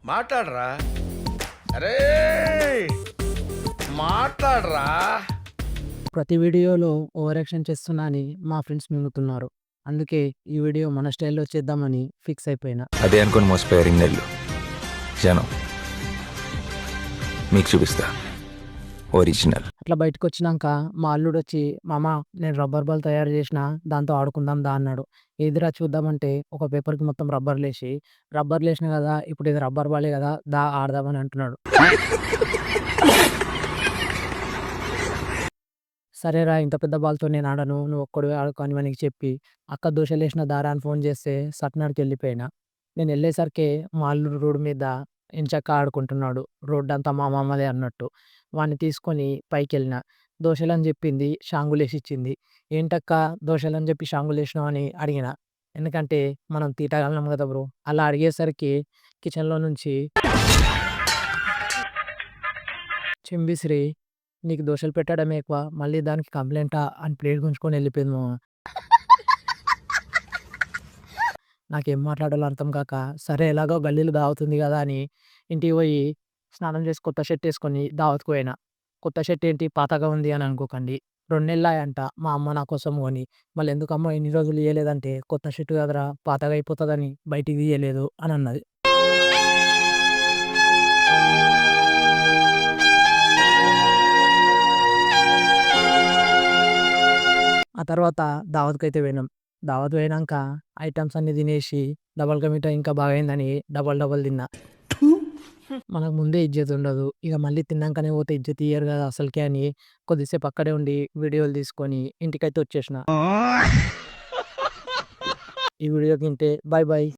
మాట్లాడరా. అరే మాట్లాడరా. ప్రతి వీడియోలో ఓవర్ యాక్షన్ చేస్తున్నా అని మా ఫ్రెండ్స్ మింగుతున్నారు. అందుకే ఈ వీడియో మన స్టైల్‌లో చేద్దామని ఫిక్స్ అయిపోయినా. అదే అనుకుని మోసపోయారు ఇన్నేళ్ళు జనం. మీకు చూపిస్తా ఒరిజినల్. అట్లా బయటకొచ్చినాక మా అల్లుడొచ్చి, "మామ నేను రబ్బర్ బాల్ తయారు చేసినా దాంతో ఆడుకుందాం దా" అన్నాడు. ఏదిరా చూద్దామంటే ఒక పేపర్‌కి మొత్తం రబ్బర్‌లేసినా కదా! ఇప్పుడు ఇది రబ్బర్ బాలే కదా! దా ఆడదామని అంటున్నాడు. సరేరా ఇంత పెద్ద బాల్‌తో నేను ఆడను. నువ్వు ఒక్కడివే ఆడుకో అని వానికి చెప్పి, అక్క దోశలేసిన దారా అని ఫోన్ చేస్తే సట్నాడికెళ్ళిపోయినా. నేనెళ్ళేసరికే మా అల్లుడు రోడ్డు మీద ఎంచక్కా ఆడుకుంటున్నాడు. రోడ్డంతా మా మామదే అన్నట్టు. వాడిని తీసుకొని పైకెళ్ళినా. దోశలని చెప్పింది, షాంగులేసిచ్చింది. "ఏంటక్కా దోశలని చెప్పి షాంగులేసినావు" అని అడిగినా. ఎందుకంటే మనం తీటగాళ్ళం కదా బ్రో! అలా అడిగేసరికి కిచెన్‌లో నుంచి "చెంబిసిరి నీకు దోశలు పెట్టడమే ఎక్కువ. మళ్ళీ దానికి కంప్లెయింటా" అని ప్లేట్ గుంజుకొని ఎళ్ళిపోయింది మామ. నాకేం మాట్లాడాలో అర్థం కాక, సరే ఎలాగో గల్లీలో దావతుంది గదా అని ఇంటికి పోయి స్నానం చేసి కొత్త షర్ట్ ఏసుకొని దావత్‌కి పోయినా. కొత్త షర్ట్ ఏంటి పాతగా ఉంది అని అనుకోకండి. 2 నెలలాయంట మా అమ్మ నా కోసం కొని. మళ్ళెందుకమ్మా ఇన్ని రోజులు ఇయ్యలేదంటే, "కొత్త షర్ట్ కదరా పాతగా అయిపోతదని బయటికి తీయలేదు" అని అన్నది. ఆ తర్వాత దావత్‌కైతే పోయినాం. దావత్ పోయినంక ఐటెమ్స్ అన్నీ తినేసి డబల్ కా మీఠా ఇంకా బాగయిందని డబల్ డబల్ తిన్నా. మనకు ముందే ఇజ్జత్ ఉండదు. ఇక మళ్ళీ తిన్నాంకనే పోతే ఇజ్జత్ ఇయ్యరు కదా అసలకే అని కొద్దిసేపు అక్కడే ఉండి వీడియోలు తీసుకొని ఇంటికైతే వచ్చేసిన. ఈ వీడియోకి ఇంతే. Bye bye.